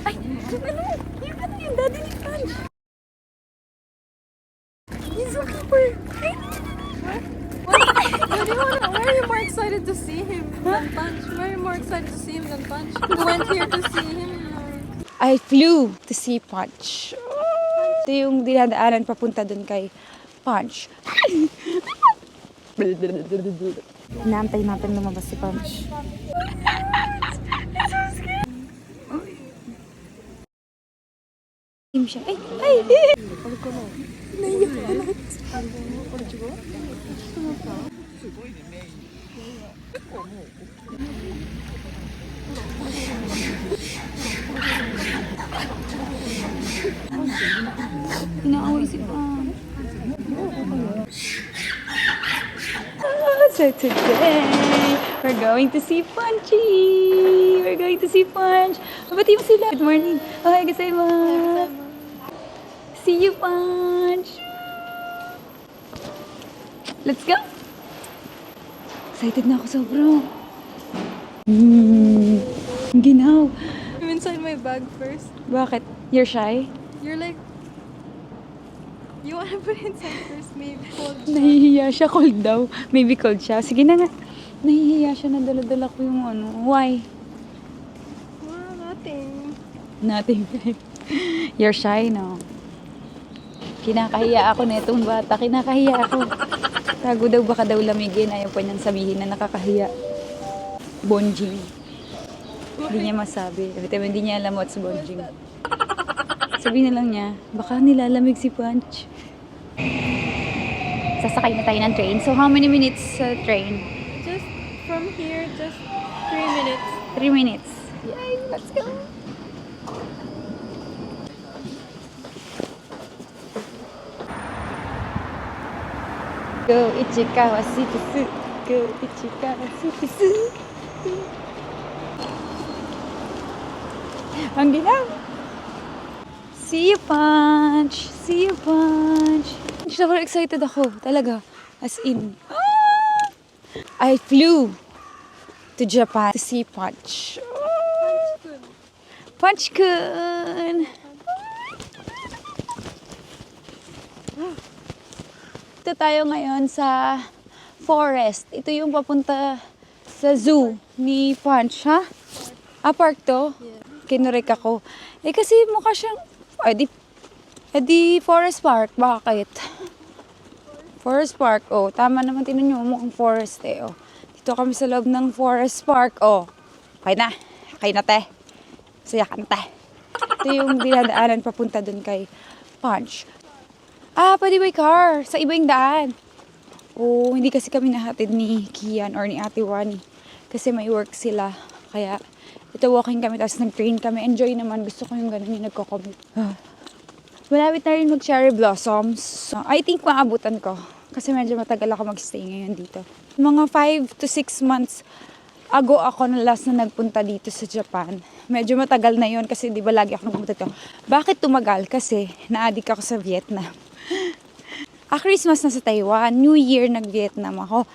Ay, ano yung daddy ni Punch? He's a keeper. Why are you more excited to see him than Punch? Why are you more excited to see him than Punch? You went here to see him. I flew to see Punch. Ito yung dinadaanan papunta dun kay Punch. Inaantay natin lumabas si Punch. Siya. Ay! Naiyak ko na. Inaaway si Punch. So today, we're going to see Punchy! We're going to see Punch! Mabati mo sila! Good morning! Okay, gozaimasu! See you, Punch! Let's go! Excited na ako sobrang. Ginaw. I'm inside my bag first. Bakit? You're shy? You're like, you want to put it inside first, maybe cold. Nahihiya siya. Cold daw. Maybe cold siya. Sige na nga. Nahihiya siya na dala-dala ko yung ano. Why? Well, nothing. Nothing. You're shy, no? Kinakahiya ako na itong bata. Kinakahiya ako. Tago daw baka daw lamigin. Ayaw pa niyang sabihin na nakakahiya. Bonjing. Hindi niya masabi. Every time hindi niya alam what's bonjing. Sabihin na lang niya, baka nilalamig si Punch. Sasakay na tayo ng train. So, how many minutes sa train? Just from here, just 3 minutes. 3 minutes. Yay, let's go. Go Ichikawa City. Go Ichikawa City. Ang ginaw. See you, Punch. See you, Punch. Sobrang excited ako. Talaga. As in. I flew to Japan to see Punch. Punch-kun! Ito tayo ngayon sa forest. Ito yung papunta sa zoo ni Punch, ha? Ah, park to? Yeah. Kinurek ako. Eh kasi mukha siyang, di forest park. Bakit? Forest park, oh. Tama naman, tinan nyo, mukhang forest eh, oh. Dito kami sa loob ng forest park, oh. Okay na. Okay na, te. Saya ka na, te. Ito yung dinadaanan papunta dun kay Punch. Ah, pwede by car. Sa iba yung daan. Oh, hindi kasi kami nahatid ni Kian or ni Ate Wani. Kasi may work sila. Kaya, ito walking kami, tapos nag-train kami. Enjoy naman. Gusto ko yung ganun yung nagko-commute. Malapit na rin mag-cherry blossoms. I think maabutan ko. Kasi medyo matagal ako mag-stay ngayon dito. Mga 5 to 6 months ago ako na last na nagpunta dito sa Japan. Medyo matagal na yon kasi di ba lagi ako nagpunta dito. Bakit tumagal? Kasi na-addict ako sa Vietnam. Christmas na sa Taiwan. New Year nag-Vietnam ako.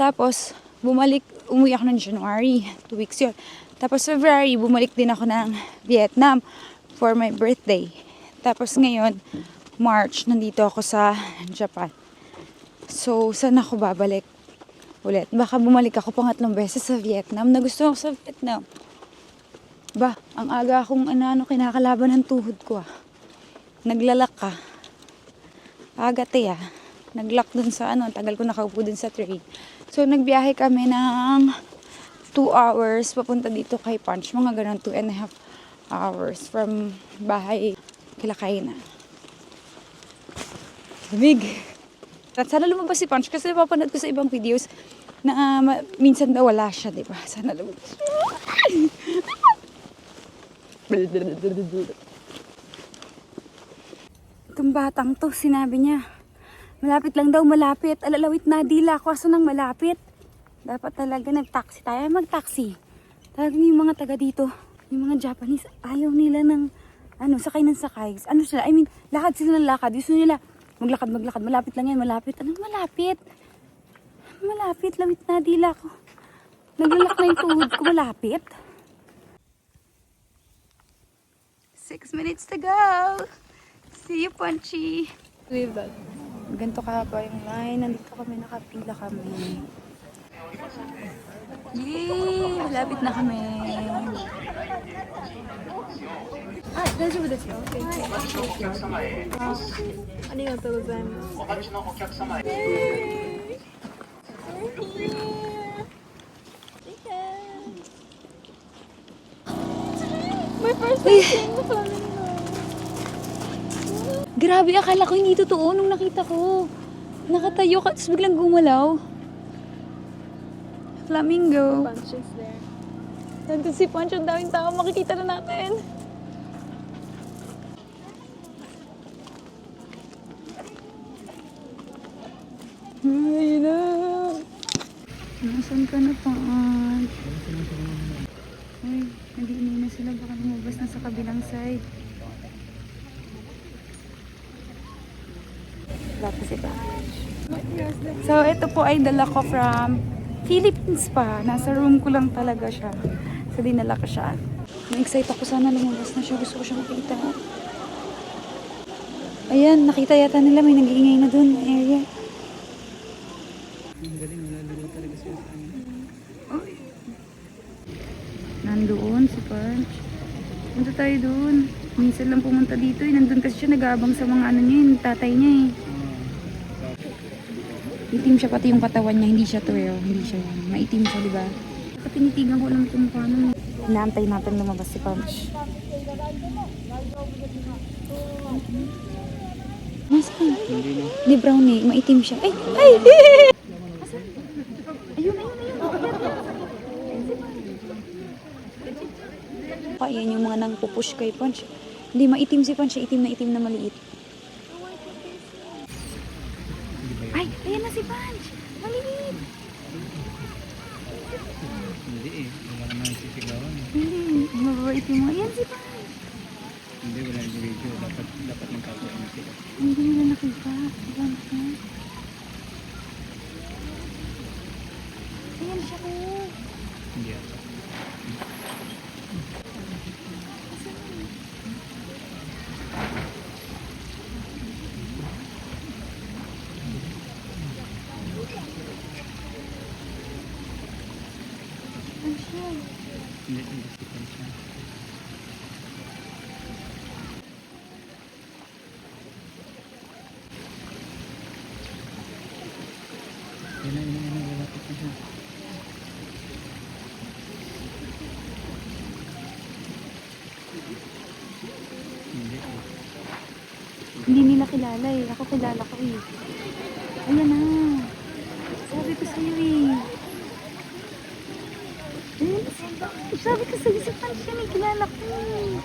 Tapos umuwi ako ng January. 2 weeks yun. Tapos February, bumalik din ako ng Vietnam for my birthday. Tapos ngayon, March, nandito ako sa Japan. So, saan ako babalik ulit? Baka bumalik ako pangatlong beses sa Vietnam. Nagustuhan ko sa Vietnam. Ba, ang aga akong kinakalaban ng tuhod ko. Naglalak ka. Aga te Naglak dun sa tagal ko nakaupo dun sa train. So, nagbiyahe kami ng 2 hours papunta dito kay Punch. Mga ganun, 2.5 hours from bahay Kilakay na. Lamig. At sana lumabas si Punch kasi napapanood ko sa ibang videos na minsan daw wala siya, di ba? Sana lumabas. Itong batang to, sinabi niya, malapit lang daw, malapit. Alalawit na dila ko, aso nang malapit. Dapat talaga nag-taxi tayo. Mag-taxi. Talagang yung mga taga dito, yung mga Japanese, ayaw nila ng sakay ng sakay. Sila? I mean, lakad sila ng lakad. Gusto nila, maglakad. Malapit lang yan, malapit. Anong malapit? Malapit, lawit na dila ko. Naglalak na yung tuhod ko, malapit. 6 minutes to go. See you, Punchy. Leave that. Ganito ka pa yung line. Nandito kami, nakapila kami. Yay! Malapit na kami. Ah, 大丈夫ですよ。ありがとうございます。My first time seeing the flamingo. Grabe, akala ko hindi totoo nung nakita ko. Nakatayo ka, tapos biglang gumalaw. Flamingo. Punch is there. Nandun si Punch, ang daming tao, makikita na natin. Ay na. Nasaan ka na, Punch? Ay, nag-iingay na sila, baka lumabas na sa kabilang side. Wala pa si Punch. So, ito po ay dala ko from Philippines pa. Nasa room ko lang talaga siya. So, dinala ko siya. Na-excite ako sana lumabas na siya. Gusto ko siya makita. Ayan, nakita yata nila. May nag-iingay na dun. Area. Uy. Nandoon si Punch. Punta tayo doon. Minsan lang pumunta dito. Nandun kasi siya nag-aabang sa mga ano niya. Yung tatay niya eh. Itim siya pati yung katawan niya, hindi siya tuyo, hindi siya yan. Maitim siya, di ba? Tinitigan ko lang kung paano. Inaantay natin lumabas si Punch. Nasaan? Di brownie, maitim siya. Ay! Ay! Ayun, ayun, ayun. Ayan yung mga nang pupush kay Punch. Hindi, maitim si Punch, itim na maliit. Ay, ayan na si Punch. Maliit. Hindi eh. Wala ka nang sisigawan. Hindi, mababait yung mga. Ayan si Punch. Hindi, wala yung video. Dapat nagkakaroon na sila. Hindi nila nakita. Punch na. Ayan siya ko. Hindi ata. Punch yan. Hindi, hindi sipan siya. Yun na, lalapit na siya. Hindi eh. Hindi nila kilala eh. Ako kilala ko eh. Ayan na. Sabi ko sa'yo eh. Ayan, sabi ko sa'yo si Punch yan eh. Kilala ko eh.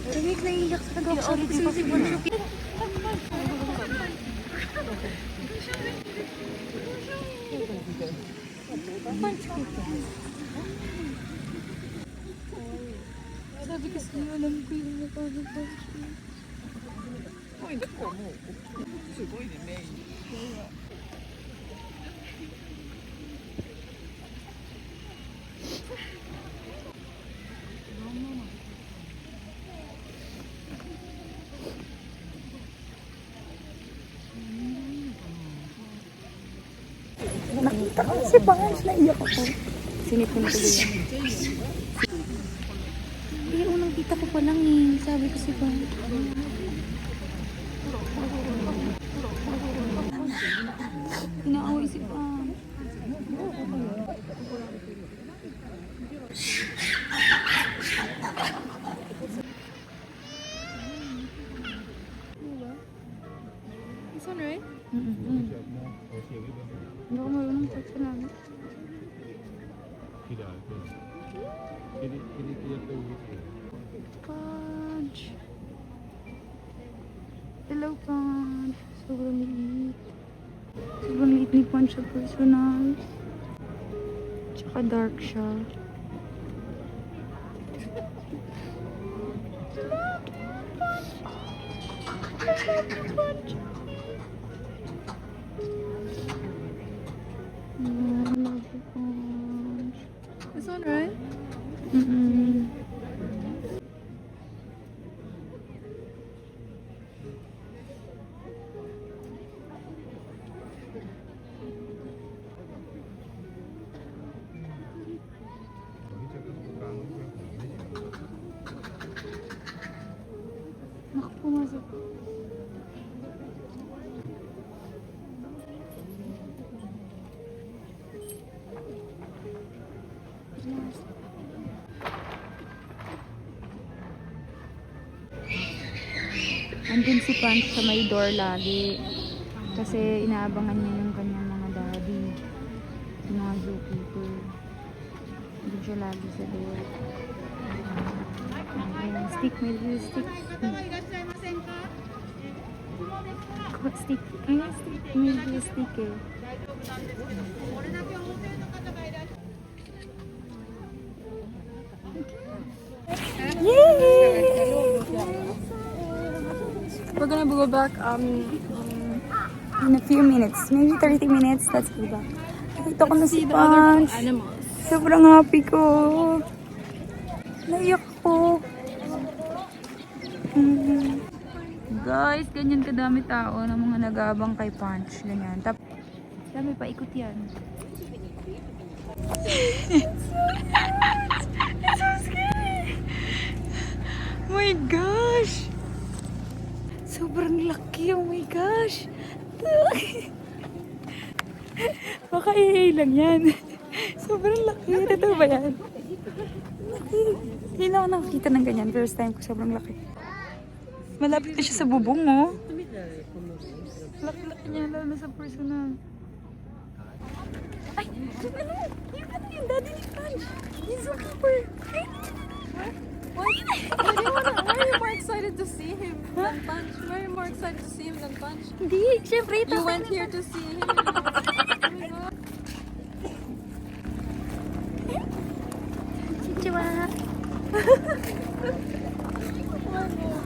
Tumik, naiiyak sa nag-actually. Di ba si Punch? Sabi kasi alam ko yung mukha ng Punch. Nakita ko si Punch, naiyak ako. Sinipon ko yan. Eh, unang kita ko pa lang eh. Sabi ko si Punch. Inaaway si Punch. This one, right? Hindi ako marunong sa namin. Punch. Hello, Punch. Sobrang liit. Sobrang liit ni Punch sa personal. Tsaka dark siya. This one, right? Mm-mm. Naku, pumasok. Andun si Punch sa may door lagi. Kasi inaabangan niya yung kanyang mga daddy. Yung mga zookeeper. Andun siya lagi sa door. Ayan, stick, may little stick. Stick. Ayan, stick. May little stick eh. Yay! We're gonna go back In a few minutes, maybe 30 minutes, let's go back. Nakita ko na si see the other Punch. animals. Sobrang happy ko. Naiyak ko. Guys, ganyan kadami tao ng mga nag-aabang kay Punch. Ganyan. Tapos, dami pa, ikot yan. It's so scary. Oh my gosh. Sobrang laki. Oh my gosh. Baka AA lang yan. Sobrang laki. Totoo ba yan? Laki. Hindi na ako nakakita ng ganyan. First time ko, sobrang laki. Malapit na siya sa bubong, oh. Laki-laki niya, lalo na sa personal. Ay! Ano? Yung daddy ni Punch. Yung zookeeper. Why are you more excited to see him than Punch? Why are you more excited to see him than Punch? Hindi, syempre. You went here to see him. Oh my God. Chihuahua.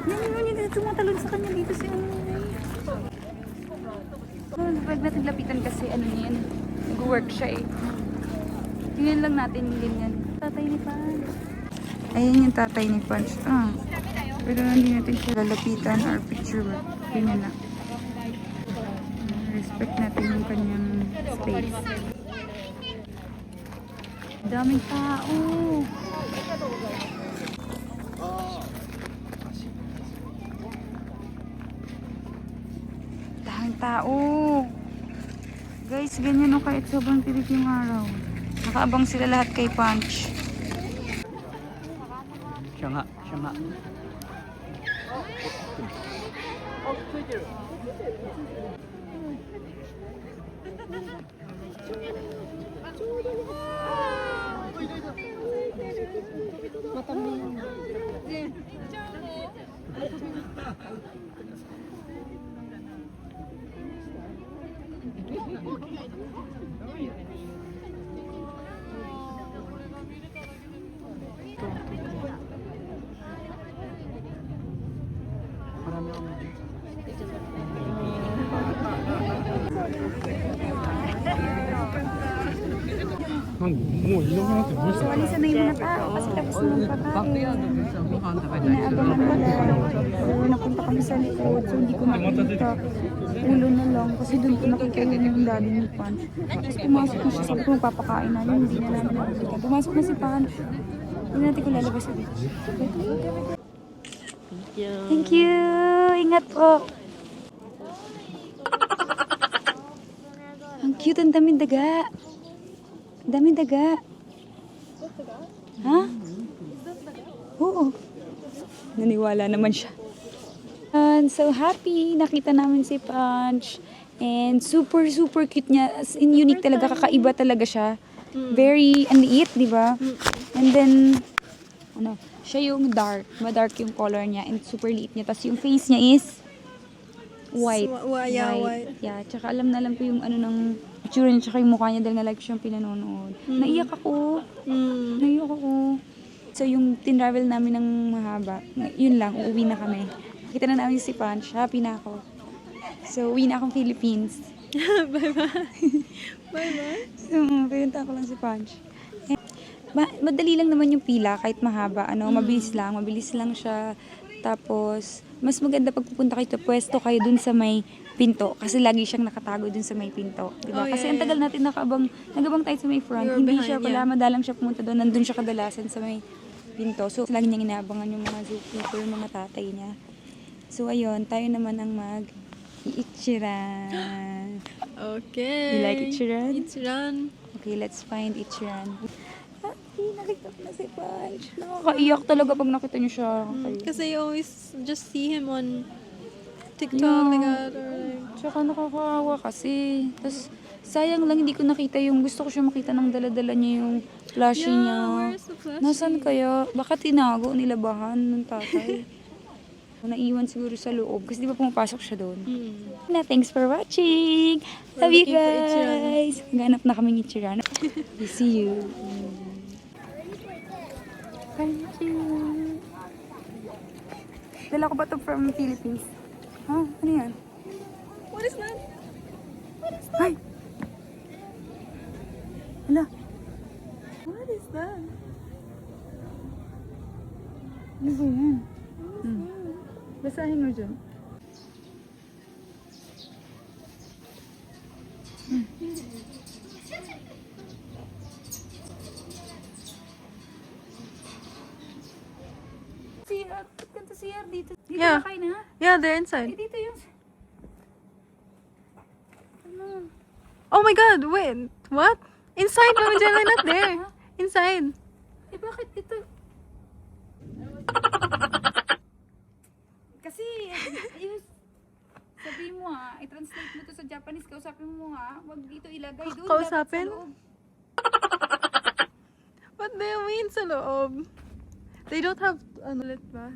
Yan, tumatalon sa kanya dito si ano. Pag naglapitan kasi ano niyan, nag-work siya eh. Tingnan lang natin yung ganyan. Tatay ni Punch. Ayan yung tatay ni Punch. Ah. Pero hindi natin siya lalapitan or picture. Ganyan na. Respect natin yung kanyang space. Daming tao. Daming tao. Guys, ganyan o kahit sobrang tirik yung araw. Nakaabang sila lahat kay Punch. Siya nga, siya nga. Marami akong 뭐 이런 거한테 뭘 써? Wali na yung mga tao kasi tapos na ng pagkain. Inaabangan nila. Pero napunta kami sa likod so hindi ko nakikita. Ulo na lang kasi doon ko nakita yung daddy ni Punch. Tapos pumasok na siya sa kung papakain namin. Hindi na namin nakikita. Pumasok na si Punch. Hindi natin ko lalabas ulit. Thank you. Ingat po. Ang cute, ang daming daga. Ang daming daga. Ha? Oo. Naniwala naman siya. And so happy. Nakita namin si Punch. And super, super cute niya. As in, unique talaga. Kakaiba talaga siya. Very, ang liit, di ba? And then, ano, siya yung dark. Ma-dark yung color niya. And super liit niya. Tapos yung face niya is white. Yeah, white. Yeah, tsaka alam na alam ko yung ano ng itsura niya, tsaka yung mukha niya dahil na-like siyang pinanonood. Naiyak ako. Naiyak ako. So yung tinravel namin ng mahaba, yun lang, uuwi na kami. Kita na namin si Punch. Happy na ako. So, uwi na akong Philippines. Bye-bye. Pinunta ko lang si Punch. Madali lang naman yung pila kahit mahaba. Mabilis lang siya. Tapos, mas maganda pag pupunta kayo to, pwesto kayo dun sa may pinto. Kasi lagi siyang nakatago dun sa may pinto. Diba? Oh, Kasi yeah, ang tagal natin nagabang tayo sa may front. You were Hindi behind, siya pala, yeah. madalang siya pumunta doon. Nandun siya kadalasan sa may pinto. So, lagi niyang inaabangan yung mga zookeeper, yung mga tatay niya. So, ayun, tayo naman ang mag-iichiran. Okay. You like Ichiran? Ichiran. Okay, let's find Ichiran. Nakita ko na si Punch. Nakakaiyak talaga pag nakita niyo siya. Kasi you always just see him on TikTok Yeah. like that or like... Tsaka nakakaawa kasi. Tapos, sayang lang hindi ko nakita yung gusto ko siya makita ng dala-dala niya yung plushie Yeah, niya. where's the plushie? Nasaan kaya? Baka tinago, nilabahan ng tatay. Naiwan siguro sa loob kasi di ba pumapasok siya doon. Na, thanks for watching! We're Love you looking for Ichiran. guys! Maghanap na kaming Ichiran. We see you. Thank you. Dala ko ba ito from Philippines? Ha? Ano yan? What is that? Ay! Hala, What is that? ano ba yan? Basahin mo dyan. CR, punta CR dito. Dito Yeah. na kayo na? Yeah, they're inside. Dito yung... Ano? Oh my god, wait. What? Inside, Mama Jelly, not there. Inside. Bakit dito? Kasi, yung... Sabihin mo i-translate mo to sa Japanese, kausapin mo wag dito ilagay doon. Kausapin? dapat sa loob. What do you mean sa loob? They don't have, ano, ulit ba?